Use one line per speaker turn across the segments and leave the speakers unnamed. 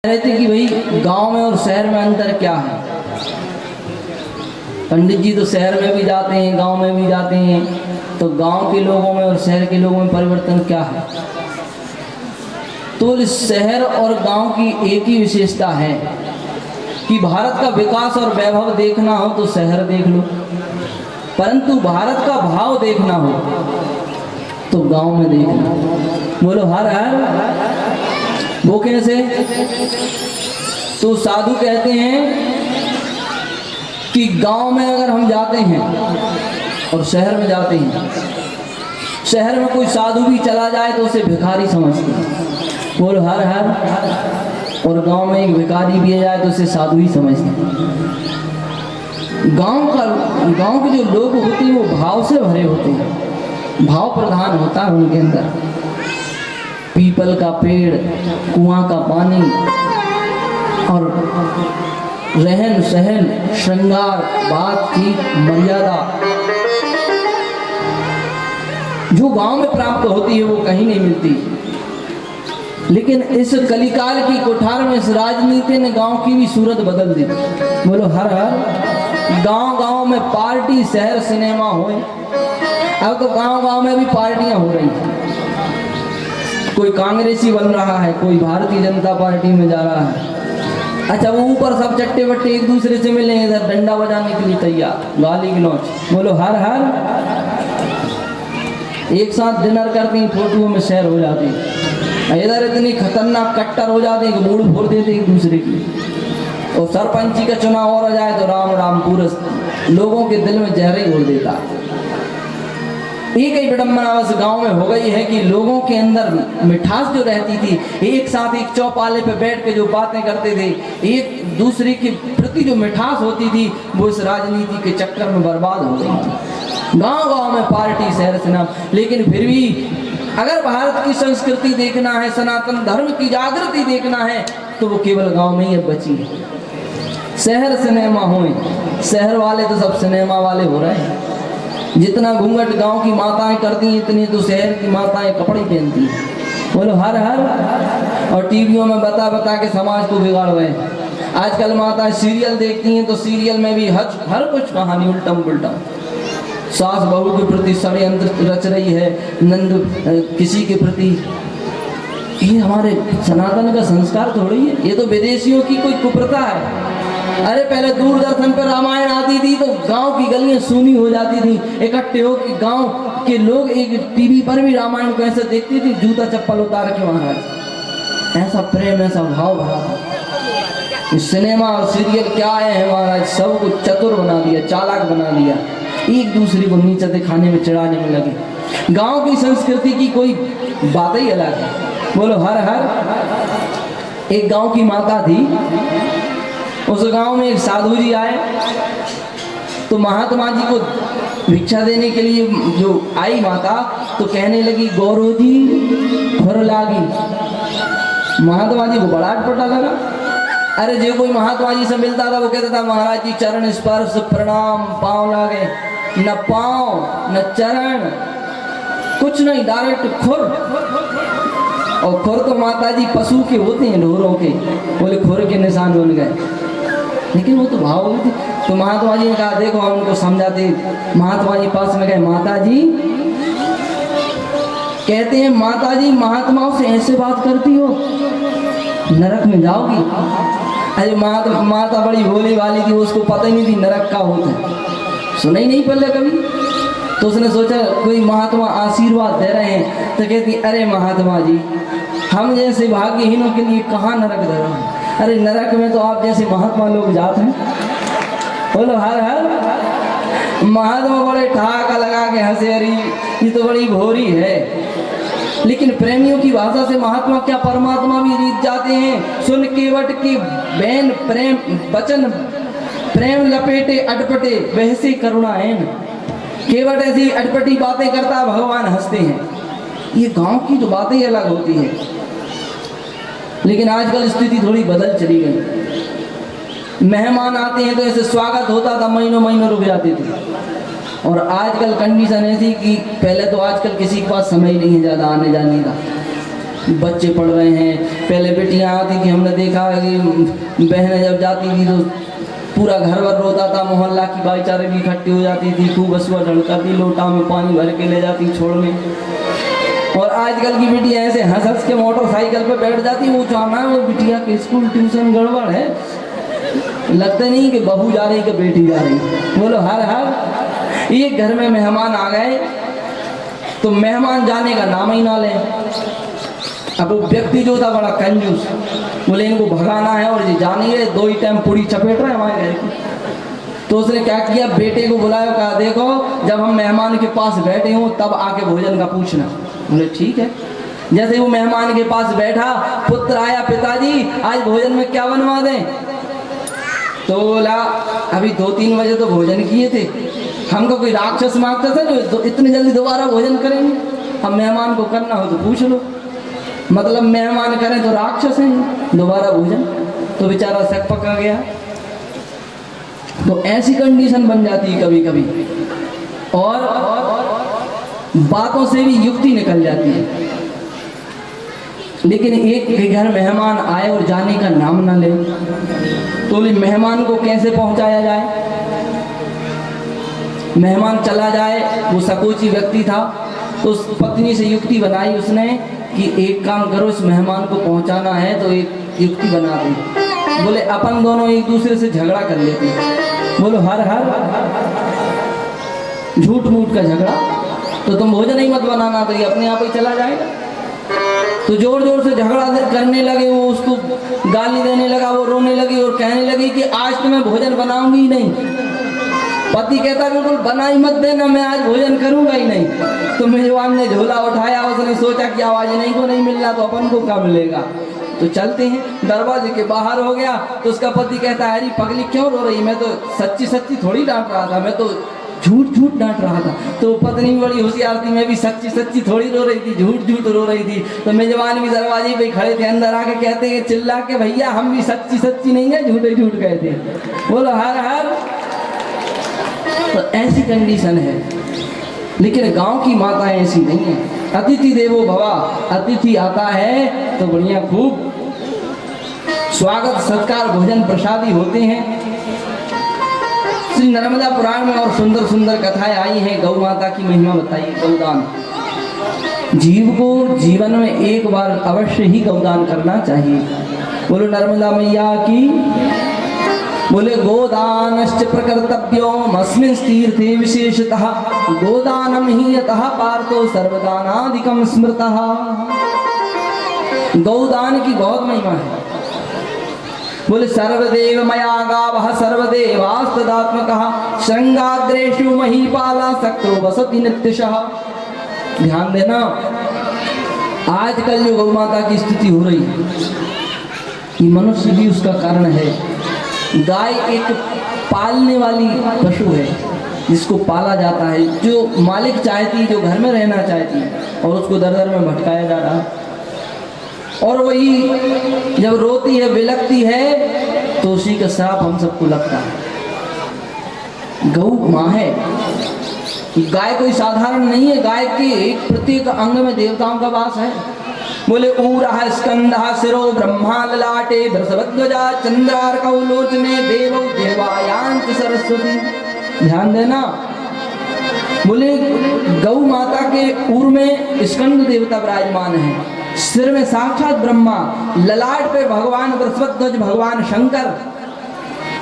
रहे थे कि भाई गांव में और शहर में अंतर क्या है। पंडित जी तो शहर में भी जाते हैं, गांव में भी जाते हैं, तो गांव के लोगों में और शहर के लोगों में परिवर्तन क्या है। तो इस शहर और गांव की एक ही विशेषता है कि भारत का विकास और वैभव देखना हो तो शहर देख लो, परंतु भारत का भाव देखना हो तो गांव में देखना। बोलो हर हर। वो कैसे? तो साधु कहते हैं कि गांव में अगर हम जाते हैं और शहर में जाते हैं, शहर में कोई साधु भी चला जाए तो उसे भिखारी समझते हैं। बोलो हर हर। और गांव में एक भिखारी भी आ जाए तो उसे साधु ही समझते हैं। गांव के जो लोग होते हैं वो भाव से भरे होते हैं, भाव प्रधान होता है उनके अंदर। पीपल का पेड़, कुआं का पानी और रहन सहन, श्रृंगार, बातचीत, मर्यादा जो गांव में प्राप्त होती है वो कहीं नहीं मिलती। लेकिन इस कलिकाल की कोठार में इस राजनीति ने गांव की भी सूरत बदल दी। बोलो हर हर। गांव गांव में पार्टी, शहर सिनेमा हो। अब तो गांव गांव में भी पार्टियां हो रही हैं। कोई कांग्रेसी बन रहा है, कोई भारतीय जनता पार्टी में जा रहा है। अच्छा, वो ऊपर सब चट्टे बट्टे एक दूसरे से मिले, इधर डंडा बजाने के लिए तैयार, गाली गलौज। बोलो हर हर। एक साथ डिनर करते हैं, फोटो में शेयर हो जाते हैं। इधर इतनी खतरनाक कट्टर हो जाते हैं कि मूड फोड़ देते एक दूसरे की। और सरपंची का चुनाव हो जाए तो राम राम पूरे लोगों के दिल में जहर ही घोल देता। एक ही विडंबना बस गांव में हो गई है कि लोगों के अंदर मिठास जो रहती थी, एक साथ एक चौपाले पे बैठ के जो बातें करते थे, एक दूसरे के प्रति जो मिठास होती थी, वो इस राजनीति के चक्कर में बर्बाद हो गई। गांव गांव में पार्टी, शहर से नाम। लेकिन फिर भी अगर भारत की संस्कृति देखना है, सनातन धर्म की जागृति देखना है, तो वो केवल गांव में ही अब बची है। शहर सिनेमा हो, शहर वाले तो सब सिनेमा वाले हो रहे हैं। जितना घूंघट गांव की माताएं करती हैं, इतनी तो शहर की माताएं कपड़े पहनती हैं। बोलो हर हर। और टीवियों में बता बता के समाज को बिगाड़ रहे हैं। आजकल माताएं सीरियल देखती हैं तो सीरियल में भी हर कुछ कहानी उल्टम पुल्टम। सास बहू के प्रति षड्यंत्र रच रही है, नंद किसी के प्रति। ये हमारे सनातन का संस्कार थोड़ी है, ये तो विदेशियों की कोई कुप्रथा है। अरे पहले दूरदर्शन पर रामायण आती थी तो गांव की गलियां सूनी हो जाती थी, इकट्ठे हो के गांव के लोग एक टीवी पर भी रामायण को ऐसे देखते थे, जूता चप्पल उतार के महाराज। ऐसा प्रेम, ऐसा भाव भरा था। सिनेमा और सीरियल क्या है महाराज, सब कुछ चतुर बना दिया, चालाक बना दिया, एक दूसरे को नीचे दिखाने में, चढ़ाने में लगे। गांव की संस्कृति की कोई बात ही अलग है। बोलो हर हर। एक गांव की माता थी, उस गांव में एक साधु जी आए तो महात्मा जी को भिक्षा देने के लिए जो आई माता, तो कहने लगी गौरव जी खुर लागी। महात्मा जी को बड़ा अटपटा लगा। अरे जो कोई महात्मा जी से मिलता था वो कहता था महाराज जी चरण स्पर्श प्रणाम, पाँव लागे। न पाँव न चरण, कुछ नहीं, डायरेक्ट खुर। और खुर तो माता जी पशु के होते हैं, ढोरों के। बोले खुर के निशान बन गए। लेकिन वो तो भाव थी। तो महात्मा जी ने कहा देखो हम उनको समझाते। महात्मा जी पास में गए। माता जी कहते हैं, माता जी महात्माओं से ऐसे बात करती हो, नरक में जाओगी। अरे माता बड़ी भोली वाली थी, उसको पता ही नहीं थी नरक का होता है, सुना ही नहीं पहले कभी। तो उसने सोचा कोई महात्मा आशीर्वाद दे रहे हैं, तो कहती अरे महात्मा जी हम जैसे भाग्यहीनों के लिए कहाँ नरक दे रहे हैं। अरे नरक में तो आप जैसे महात्मा लोग जाते हैं। बोलो हर हर। महात्मा बड़े ठहाका लगा के हंसे, अरे ये तो बड़ी भोरी है। लेकिन प्रेमियों की भाषा से महात्मा क्या परमात्मा भी जीत जाते हैं। सुन केवट की बैन प्रेम वचन, प्रेम लपेटे अटपटे वैसे करुणाएन। केवट ऐसी अटपटी बातें करता है, भगवान हंसते हैं। ये गांव की जो बातें अलग होती है। लेकिन आजकल स्थिति थोड़ी बदल चली गई। मेहमान आते हैं तो ऐसे स्वागत होता था, महीनों महीनों रुक जाते थे। और आजकल कंडीशन ऐसी कि पहले तो आजकल किसी के पास समय नहीं है ज़्यादा आने जाने का। बच्चे पढ़ रहे हैं। पहले बेटियां आती थी, हमने देखा कि बहनें जब जाती थी तो पूरा घर भर रोता था, मोहल्ला की भाईचारे भी इकट्ठी हो जाती थी, खूब हंसुआ ढड़काती, लोटा में पानी भर के ले जाती छोड़ने। और आजकल की बिटिया ऐसे हंस हंस के मोटरसाइकिल पे बैठ जाती, वो जाना है वो बिटिया के स्कूल ट्यूशन गड़बड़ है, लगता नहीं कि बहू जा रही कि बेटी जा रही। बोलो हर हर। ये घर में मेहमान आ गए तो मेहमान जाने का नाम ही ना ले। अब वो व्यक्ति जो था बड़ा कंजूस, बोले इनको भगाना है और ये जा नहीं रहे, 2 ही टाइम पूरी चपेट रहे हमारे घर की। तो उसने क्या किया, बेटे को बुलाया, कहा देखो जब हम मेहमान के पास बैठे हों तब आके भोजन का पूछना। बोले ठीक है। जैसे वो मेहमान के पास बैठा, पुत्र आया, पिताजी आज भोजन में क्या बनवा दें? तो बोला अभी 2-3 बजे तो भोजन किए थे, हमको कोई राक्षस मांगता था जो इतनी जल्दी दोबारा भोजन करेंगे? हम मेहमान को करना हो तो पूछ लो, मतलब मेहमान करें तो राक्षस हैं दोबारा भोजन। तो बेचारा शक पकड़ गया। तो ऐसी कंडीशन बन जाती है कभी कभी, और बातों से भी युक्ति निकल जाती है। लेकिन एक घर मेहमान आए और जाने का नाम ना ले, तो मेहमान को कैसे पहुंचाया जाए? मेहमान चला जाए, वो सकोची व्यक्ति था, तो उस पत्नी से युक्ति बनाई उसने कि एक काम करो, इस मेहमान को पहुंचाना है तो एक युक्ति बना दी। बोले अपन दोनों एक दूसरे से झगड़ा कर लेते हैं। बोलो हर हर। झूठ मूठ का झगड़ा, तो तुम भोजन ही मत बनाना, तो ये अपने आप ही चला जाएगा। तो जोर जोर से झगड़ा करने लगे, वो उसको गाली देने लगा, वो रोने लगी और कहने लगी कि आज तो मैं भोजन बनाऊंगी ही नहीं। पति कहता बिल्कुल बना ही मत देना, मैं आज भोजन करूंगा ही नहीं। तो मेजबान ने झोला उठाया, उसने सोचा कि आवाज नहीं को नहीं मिलना तो अपन को क्या मिलेगा, तो चलते हैं। दरवाजे के बाहर हो गया तो उसका पति कहता है अरे पगली क्यों रो रही? मैं तो सच्ची सच्ची थोड़ी डांट रहा था, मैं तो झूठ झूठ डांट रहा था। तो पत्नी बड़ी होशियार थी, मैं भी सच्ची सच्ची थोड़ी रो रही थी, झूठ झूठ रो रही थी। तो मेजबान भी दरवाजे पे खड़े थे, अंदर आके कहते हैं चिल्ला के भैया हम भी सच्ची सच्ची नहीं है, झूठे झूठ गए थे। बोलो हर हर। तो ऐसी कंडीशन है, लेकिन गांव की माताएं ऐसी नहीं है। अतिथि देवो भवा, अतिथि आता है तो बढ़िया खूब स्वागत सत्कार भोजन प्रसादी होते हैं। श्री नर्मदा पुराण में और सुंदर सुंदर कथाएं आई हैं। गौ माता की महिमा बताई। गौदान, जीव को जीवन में एक बार अवश्य ही गौदान करना चाहिए। बोलो नर्मदा मैया की। बोले गोदानश्च प्रकर्तव्यो अस्मिन् तीर्थे विशेषतः गोदानम ही यतः पार्थो सर्वदानादिकं स्मृतः। गौदान की बहुत महिमा है। बोले सर्वदेव मया गावः सर्वदेवास्तदात्मकः श्रृंगाग्रेषु महीपाला सक्रो वसति नित्यशः। ध्यान देना, आजकल जो गौ माता की स्थिति हो रही है, ये मनुष्य भी उसका कारण है। गाय एक पालने वाली पशु है जिसको पाला जाता है, जो मालिक चाहती, जो घर में रहना चाहती, और उसको दर दर में भटकाया जा रहा है। और वही जब रोती है, बिलखती है, तो उसी का श्राप हम सबको लगता है। गौ माँ है। गाय कोई साधारण नहीं है, गाय के एक प्रत्येक अंग में देवताओं का वास है। बोले ऊरः स्कंदः शिरो ब्रह्मा ललाटे बृहस्पतिध्वजा चंद्रार्कौ लोचने देवौ देवायांच सरस्वती। ध्यान देना, बोले गौ माता के ऊर में स्कंद देवता विराजमान है, सिर में साक्षात ब्रह्मा, ललाट पे भगवान बृहस्पतिध्वज भगवान शंकर,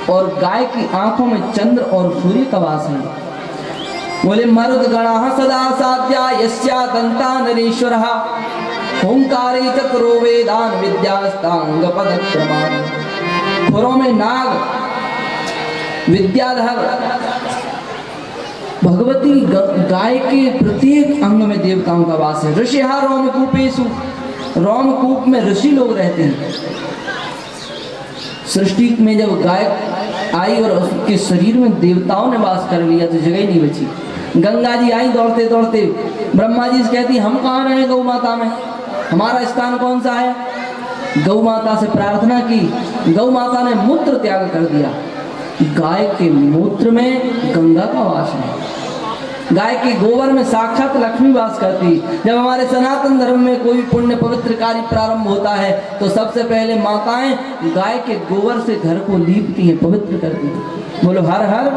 और गाय की आंखों में चंद्र और सूर्य का वास है। बोले मरुद गणः सदा साध्या यस्या दंता नरेश्वरः ओंकारे चतुरो वेदान विद्यास्तांग पदक्रमान। खुरों में नाग, विद्याधर, भगवती गाय के प्रत्येक अंग में देवताओं का वास है। ऋषिहा रोमकूपेषु, रोमकूप में ऋषि लोग रहते हैं। सृष्टि में जब गाय आई और उसके शरीर में देवताओं ने वास कर लिया तो जगह ही नहीं बची। गंगा जी आई दौड़ते दौड़ते, ब्रह्मा जी से कहती हम कहाँ रहे गौ माता में, हमारा स्थान कौन सा है? गौ माता से प्रार्थना की, गौ माता ने मूत्र त्याग कर दिया। गाय के मूत्र में गंगा का वास है। गाय के गोबर में साक्षात लक्ष्मी वास करती। जब हमारे सनातन धर्म में कोई पुण्य पवित्र कार्य प्रारंभ होता है तो सबसे पहले माताएं गाय के गोबर से घर को लीपती हैं, पवित्र करती हैं। बोलो हर हर।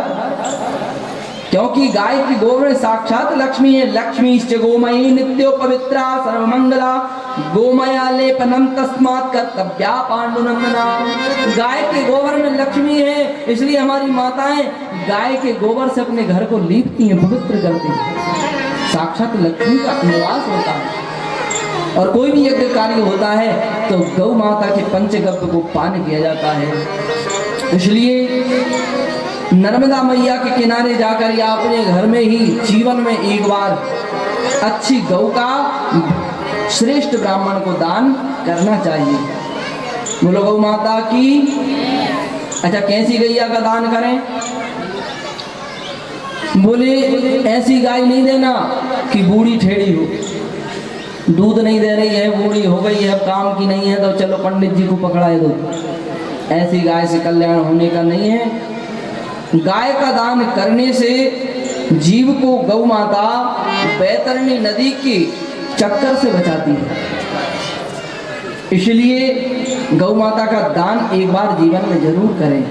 क्योंकि गाय की गोबर में साक्षात लक्ष्मी है। लक्ष्मीश्च गोमयी नित्यो पवित्रा सर्वमंगला गोमया लेपनम तस्मात् कर्तव्या पांडुनंदना। गाय के गोबर में लक्ष्मी है, इसलिए हमारी माताएं गाय के गोबर से अपने घर को लीपती हैं, पवित्र करती हैं। साक्षात लक्ष्मी का निवास होता है। और कोई भी यज्ञ कार्य होता है तो गौ माता के पंचगव्य को पान किया जाता है। इसलिए नर्मदा मैया के किनारे जाकर या अपने घर में ही जीवन में एक बार अच्छी गौ का श्रेष्ठ ब्राह्मण को दान करना चाहिए। बोलो गौ माता की। अच्छा, कैसी गैया का दान करें? बोले ऐसी गाय नहीं देना कि बूढ़ी ठेड़ी हो, दूध नहीं दे रही है, बूढ़ी हो गई है, काम की नहीं है, तो चलो पंडित जी को पकड़ाए दो। ऐसी गाय से कल्याण होने का नहीं है। गाय का दान करने से जीव को गौ माता बैतरणी नदी के चक्कर से बचाती है। इसलिए गौ माता का दान एक बार जीवन में जरूर करें।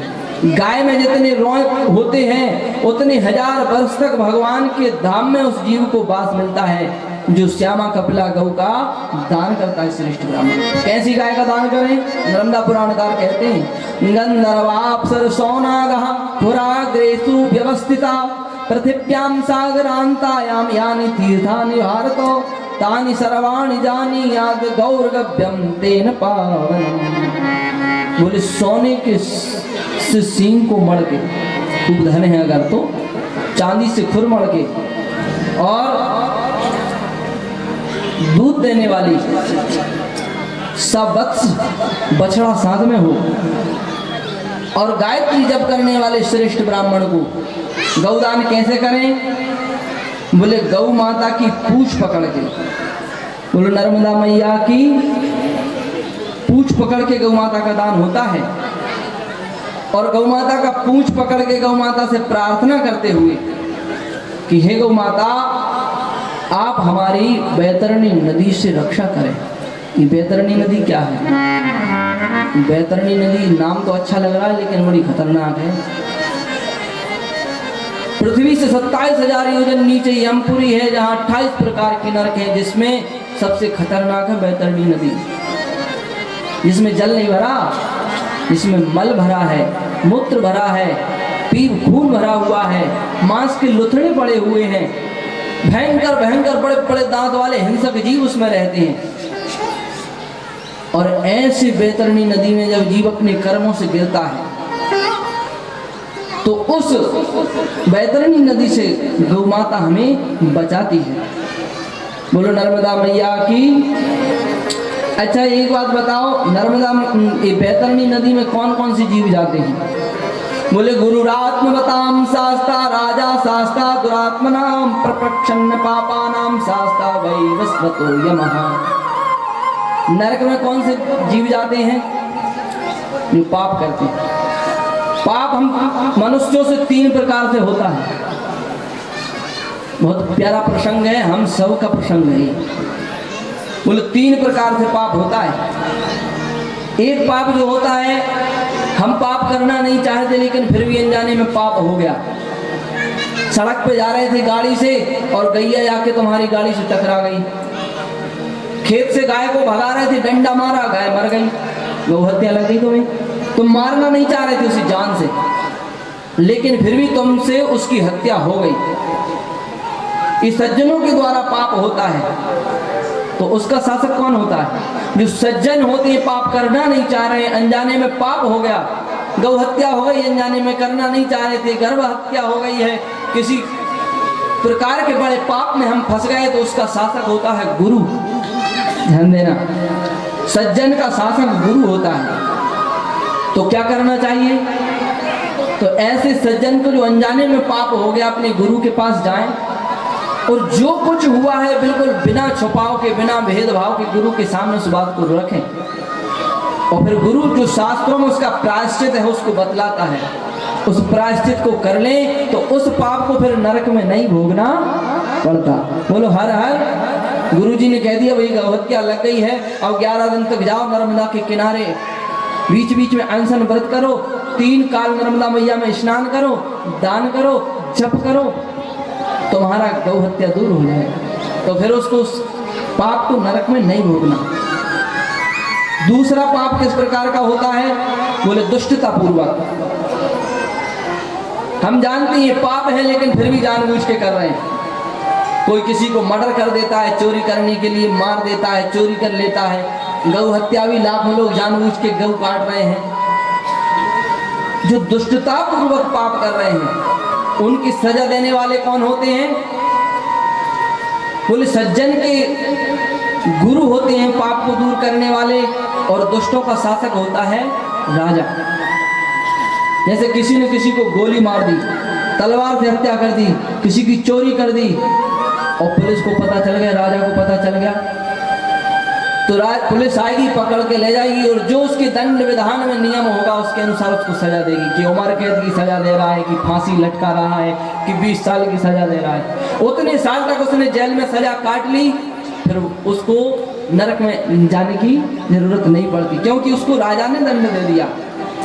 गाय में जितने रोए होते हैं उतने हजार वर्ष तक भगवान के धाम में उस जीव को वास मिलता है जो श्यामा कपिला गौ का दान करता है श्रेष्ठ ब्राह्मण। कैसी गाय का दान करें? नर्मदा पुराणकार कहते हैं गंधर्वाप्सरसोनागः पुराग्रेषु व्यवस्थिता पृथिव्यां सागरान्तायां यानि तीर्थानि भारतो तानि सर्वाणि जानीयाद गौरगभ्यं तेन पावनम्। बोले सोने के से सींग को मढ़ के, खूब धन है अगर तो चांदी से खुर मढ़ के, और दूध देने वाली सवत्स बछड़ा साथ में हो, और गायत्री जप करने वाले श्रेष्ठ ब्राह्मण को गौदान कैसे करें? बोले गौ माता की पूंछ पकड़ के। बोलो नर्मदा मैया की पूंछ पकड़ के गौ माता का दान होता है। और गौ माता का पूंछ पकड़ के गौ माता से प्रार्थना करते हुए कि हे गौ माता, आप हमारी बैतरणी नदी से रक्षा करें। ये बैतरणी नदी क्या है? बैतरणी नदी नाम तो अच्छा लग रहा है लेकिन बड़ी खतरनाक है। पृथ्वी से 27,000 योजन नीचे यमपुरी है जहाँ 28 प्रकार के नरक हैं, जिसमें सबसे खतरनाक है बैतरणी नदी, जिसमें जल नहीं भरा, जिसमें मल भरा है, मूत्र भरा है, पीप खून भरा हुआ है, मांस के लुथड़े पड़े हुए हैं, भयंकर भयंकर बड़े बड़े दांत वाले हिंसक जीव उसमें रहते हैं। और ऐसी बैतरणी नदी में जब जीव अपने कर्मों से गिरता है तो उस बैतरणी नदी से गौ माता हमें बचाती है। बोलो नर्मदा मैया की। अच्छा एक बात बताओ, नर्मदा बैतरणी नदी में कौन कौन सी जीव जाते हैं? बोले गुरुरात्मवताम शास्ता राजा शास्ता दुरात्मनाम प्रपक्षन्न पापानाम शास्ता वैवस्वतो यमः। नरक में कौन से जीव जाते हैं? जो पाप करते हैं। पाप हम मनुष्यों से 3 प्रकार से होता है। बहुत प्यारा प्रसंग है, हम सब का प्रसंग है। बोले 3 प्रकार से पाप होता है। एक पाप जो होता है, हम पाप करना नहीं चाहते लेकिन फिर भी अनजाने में पाप हो गया। सड़क पे जा रहे थे गाड़ी से और गैया जाके तुम्हारी गाड़ी से टकरा गई। खेत से गाय को भगा रहे थे, डंडा मारा, गाय मर गई, गौ हत्या लग गई तुम्हें। तुम मारना नहीं चाह रहे थे उसी जान से, लेकिन फिर भी तुमसे उसकी हत्या हो गई। इस सज्जनों के द्वारा पाप होता है, तो उसका शासक कौन होता है? जो सज्जन होते हैं, पाप करना नहीं चाह रहे, अनजाने में पाप हो गया, गौ हत्या हो गई, अनजाने में करना नहीं चाह रहे थे, गर्भ हत्या हो गई है, किसी प्रकार के बड़े पाप में हम फंस गए, तो उसका शासक होता है गुरु। ध्यान देना, सज्जन का शासक गुरु होता है। तो क्या करना चाहिए? तो ऐसे सज्जन को जो अनजाने में पाप हो गया, अपने गुरु के पास जाएं और जो कुछ हुआ है बिल्कुल बिना छुपाव के, बिना भेदभाव के गुरु के सामने उस बात को रखें। और फिर गुरु जो शास्त्रों में उसका प्रायश्चित है उसको बतलाता है। उस प्रायश्चित को कर लें तो उस पाप को फिर नरक में नहीं भोगना पड़ता। बोलो हर हर। गुरुजी ने कह दिया भाई गौहत्या लग गई है, अब 11 दिन तक जाओ नर्मदा के किनारे, बीच बीच में अनशन व्रत करो, 3 काल नर्मदा मैया में स्नान करो, दान करो, जप करो, तुम्हारा गौहत्या दूर हो जाएगा। तो फिर उसको उस पाप को नरक में नहीं भोगना। दूसरा पाप किस प्रकार का होता है? बोले दुष्टता पूर्वक। हम जानते हैं पाप है लेकिन फिर भी जानबूझ के कर रहे हैं। कोई किसी को मर्डर कर देता है, चोरी करने के लिए मार देता है, चोरी कर लेता है। गौ हत्या भी लाखों लोग जानबूझ के गौ काट रहे हैं। जो दुष्टता पूर्वक पाप कर रहे हैं उनकी सजा देने वाले कौन होते हैं? बोले सज्जन के गुरु होते हैं पाप को दूर करने वाले, और दुष्टों का शासक होता है राजा। जैसे किसी ने किसी को गोली मार दी, तलवार से हत्या कर दी, किसी की चोरी कर दी और पुलिस को पता चल गया, राजा को पता चल गया, तो पुलिस आएगी, पकड़ के ले जाएगी और जो उसके दंड विधान में नियम होगा उसके अनुसार उसको सजा देगी कि उम्र कैद की सजा दे रहा है, कि फांसी लटका रहा है, कि 20 साल की सजा दे रहा है। उतने साल तक उसने जेल में सजा काट ली, फिर उसको नरक में जाने की जरूरत नहीं पड़ती, क्योंकि उसको राजा ने दंड दे दिया।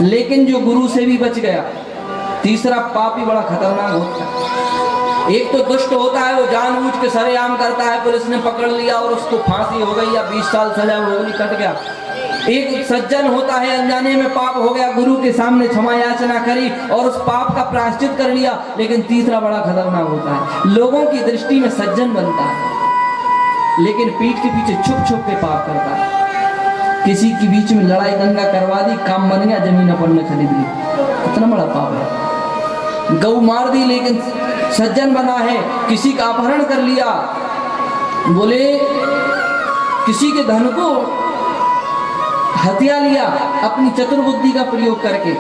लेकिन जो गुरु से भी बच गया, तीसरा पाप ही बड़ा खतरनाक होता है। एक तो दुष्ट होता है, वो जानबूझ के सरेआम करता है, पुलिस ने पकड़ लिया और उसको फांसी हो गई या 20 साल सजा भोगनी, कट गया। एक सज्जन होता है, अनजाने में पाप हो गया, गुरु के सामने क्षमा याचना करी और उस पाप का प्रायश्चित कर लिया। लेकिन तीसरा बड़ा खतरनाक होता है, लोगों की दृष्टि में सज्जन बनता है लेकिन पीठ के पीछे छुप छुप के पाप करता है। किसी के बीच में लड़ाई दंगा करवा दी, काम बन गया, जमीन अपन ने खरीद ली, कितना बड़ा पाप है। गौ मार दी लेकिन सज्जन बना है, किसी का अपहरण कर लिया, बोले किसी के धन को हत्या लिया अपनी चतुर्बुद्धि का प्रयोग करके।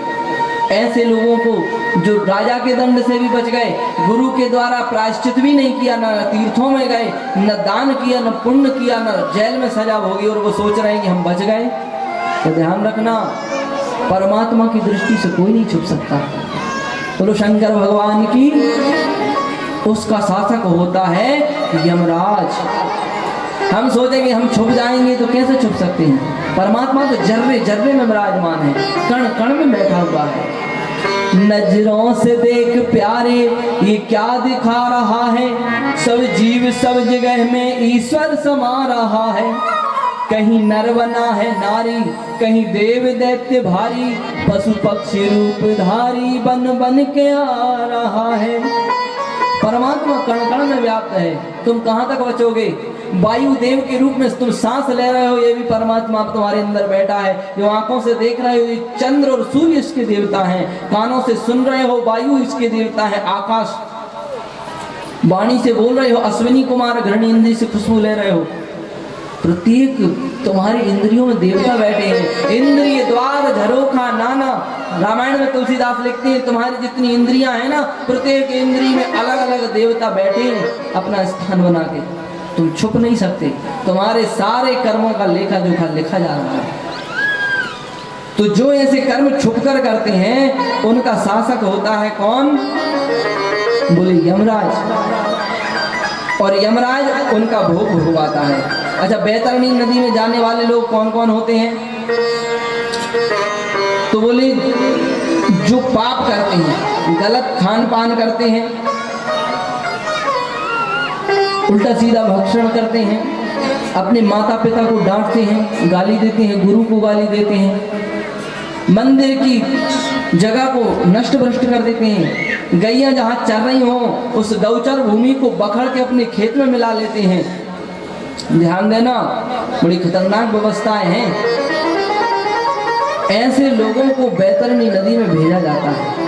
ऐसे लोगों को जो राजा के दंड से भी बच गए, गुरु के द्वारा प्रायश्चित भी नहीं किया, न तीर्थों में गए, न दान किया, न पुण्य किया, न जेल में सजा भोगी, और वो सोच रहे हैं कि हम बच गए। तो ध्यान रखना, परमात्मा की दृष्टि से कोई नहीं छुप सकता। बोलो शंकर भगवान की। उसका शासक होता है यमराज। हम सोचेंगे हम छुप जाएंगे, तो कैसे छुप सकते हैं? परमात्मा तो जर्रे जर्रे में विराजमान है, कण कण में बैठा हुआ है। नजरों से देख प्यारे ये क्या दिखा रहा है, सब जीव सब जगह में ईश्वर समा रहा है। कहीं नर बना है नारी, कहीं देव दैत्य भारी, पशु पक्षी रूप धारी बन बन के आ रहा है। परमात्मा कण कण में व्याप्त है, तुम कहाँ तक बचोगे? वायु देव के रूप में तुम सांस ले रहे हो, ये भी परमात्मा तुम्हारे अंदर बैठा है। जो आंखों से देख रहे हो, ये चंद्र और सूर्य इसके देवता हैं। कानों से सुन रहे हो, वायु इसके देवता है। आकाश वाणी से बोल रहे हो, अश्विनी कुमार घृणी इंद्रिय से खुशबू ले रहे हो। प्रत्येक तुम्हारी इंद्रियों में देवता बैठे हैं। इंद्रिय द्वार झरोखा नाना, रामायण में तुलसीदास लिखते हैं तुम्हारी जितनी इंद्रियां हैं ना, प्रत्येक इंद्रिय में अलग अलग देवता बैठे हैं अपना स्थान बना के। तुम छुप नहीं सकते, तुम्हारे सारे कर्मों का लेखा जोखा लिखा जा रहा है। तो जो ऐसे कर्म छुपकर करते हैं उनका शासक होता है कौन? बोले यमराज। और यमराज उनका भोग भोगवाता है। अच्छा, बैतरणी नदी में जाने वाले लोग कौन कौन होते हैं? तो बोले जो पाप करते हैं, गलत खान पान करते हैं, उल्टा सीधा भक्षण करते हैं, अपने माता पिता को डांटते हैं, गाली देते हैं, गुरु को गाली देते हैं, मंदिर की जगह को नष्ट भ्रष्ट कर देते हैं, गैया जहाँ चर रही हो उस गौचर भूमि को बखड़ के अपने खेत में मिला लेते हैं। ध्यान देना, बड़ी खतरनाक व्यवस्थाएं हैं। ऐसे लोगों को बैतरणी नदी में भेजा जाता है।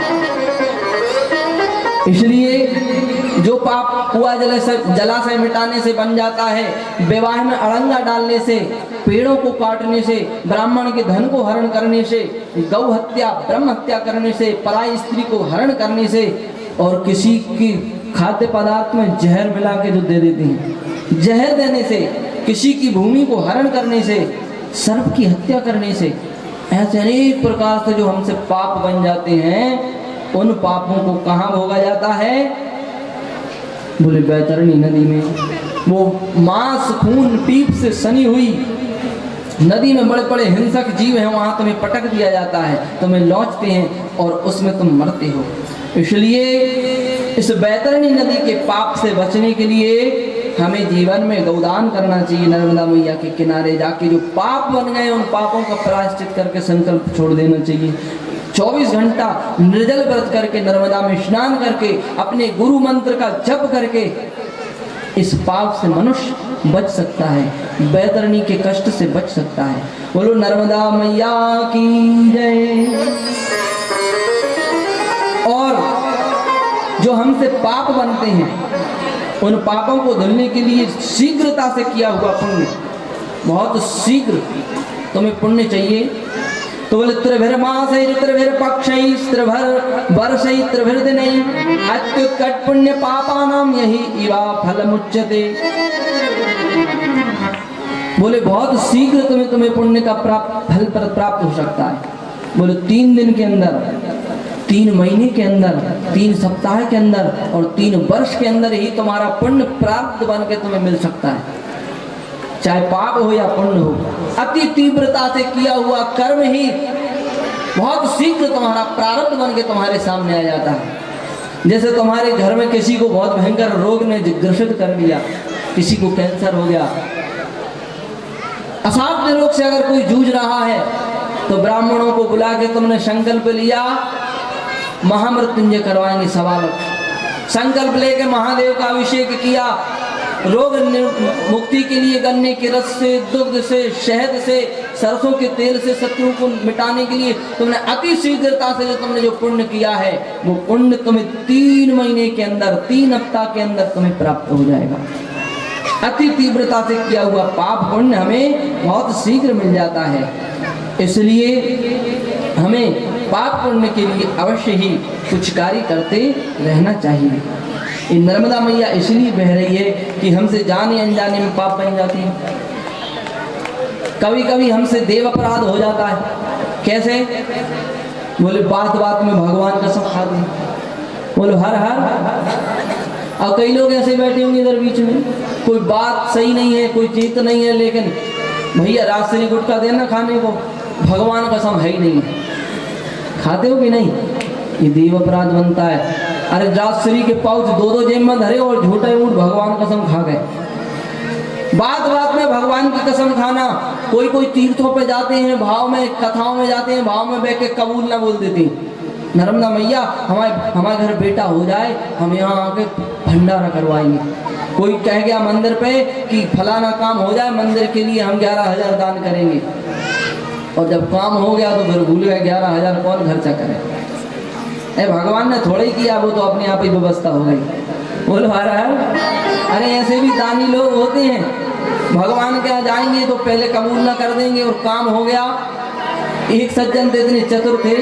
इसलिए जो पाप कुआं जलाशय मिटाने से बन जाता है, विवाह में अड़ंगा डालने से, पेड़ों को काटने से, ब्राह्मण के धन को हरण करने से, गौ हत्या ब्रह्म हत्या करने से, पराई स्त्री को हरण करने से, और किसी की खाद्य पदार्थ में जहर मिला के जो दे देते हैं, जहर देने से, किसी की भूमि को हरण करने से, सर्प की हत्या करने से, ऐसे अनेक प्रकार से जो हमसे पाप बन जाते हैं, उन पापों को कहाँ भोगा जाता है? बोले बैतरणी नदी में। वो मांस खून पीप से सनी हुई नदी में बड़े बड़े हिंसक जीव हैं, वहां तुम्हें पटक दिया जाता है, तुम्हें लौटते हैं और उसमें तुम मरते हो। इसलिए इस बैतरणी नदी के पाप से बचने के लिए हमें जीवन में गौदान करना चाहिए। नर्मदा मैया के किनारे जाके जो पाप बन गए उन पापों का प्रायश्चित करके संकल्प छोड़ देना चाहिए। 24 घंटा निर्जल व्रत करके, नर्मदा में स्नान करके, अपने गुरु मंत्र का जप करके इस पाप से मनुष्य बच सकता है, बैतरणी के कष्ट से बच सकता है। बोलो नर्मदा मैया की जय। और जो हमसे पाप बनते हैं उन पापों को धुलने के लिए शीघ्रता से किया हुआ पुण्य, बहुत शीघ्र तुम्हें पुण्य चाहिए। तो बोले त्रिभिर मासै त्रिभिर पक्षै त्रिभिर वर्षै त्रिभिर दिनै अत्युत्कट पुण्य पापानाम यही इवा फलमुच्यते। बोले बहुत शीघ्र तुम्हें पुण्य का फल प्राप्त हो सकता है। बोले 3 दिन के अंदर, 3 महीने के अंदर, 3 सप्ताह के अंदर और 3 वर्ष के अंदर ही तुम्हारा पुण्य प्राप्त बन के तुम्हें मिल सकता है, चाहे पाप हो या पुण्य हो। अति तीव्रता से किया हुआ कर्म ही बहुत शीघ्र तुम्हारा प्रारब्ध बन के तुम्हारे सामने आ जाता है। जैसे तुम्हारे घर में किसी को बहुत भयंकर रोग ने ग्रसित कर लिया, किसी को कैंसर हो गया, असाध्य रोग से अगर कोई जूझ रहा है तो ब्राह्मणों को बुला के तुमने संकल्प लिया महामृत्युंजय करवाएंगे 1.25 लाख। संकल्प लेके महादेव का अभिषेक किया, रोग मुक्ति के लिए गन्ने के रस से, दुग्ध से, शहद से, सरसों के तेल से शत्रु को मिटाने के लिए तुमने अति शीघ्रता से तुमने जो पुण्य किया है वो पुण्य तुम्हें 3 महीने के अंदर, 3 हफ्ता के अंदर तुम्हें प्राप्त हो जाएगा। अति तीव्रता से किया हुआ पाप पुण्य हमें बहुत शीघ्र मिल जाता है। इसलिए हमें पाप पुण्य के लिए अवश्य ही कुछ कार्य करते रहना चाहिए। ये नर्मदा मैया इसलिए बह रही है कि हमसे जाने अनजाने में पाप बन जाती है। कभी कभी हमसे देव अपराध हो जाता है। कैसे? बोले बात बात में भगवान का सब खा दें। बोले हर हर। और कई लोग ऐसे बैठे होंगे इधर बीच में, कोई बात सही नहीं है, कोई चीत नहीं है, लेकिन भैया राजश्री गुटखा देना खाने को, भगवान का सम है ही नहीं। खाते हो कि नहीं? ये देव अपराध बनता है। अरे राजश्री के पाउच 2-2 जेब में धरे और झूठे ऊँट भगवान कसम खा गए। बात बात में भगवान की कसम खाना। कोई कोई तीर्थों पे जाते हैं, भाव में, कथाओं में जाते हैं, भाव में बैठ के कबूल ना बोल देती नर्मदा मैया हमारे घर बेटा हो जाए, हम यहाँ आके भंडारा करवाएंगे। कोई कह गया मंदिर पे कि फलाना काम हो जाए, मंदिर के लिए हम 11,000 दान करेंगे, और जब काम हो गया तो फिर भूल गए 11,000 कौन खर्चा करे। भगवान ने थोड़ा ही किया, वो तो अपने आप ही व्यवस्था हो गई। बोलो हर हर। अरे ऐसे भी दानी लोग होते हैं, भगवान के यहाँ जाएंगे तो पहले कबूल ना कर देंगे और काम हो गया। एक सज्जन तो इतने चतुर थे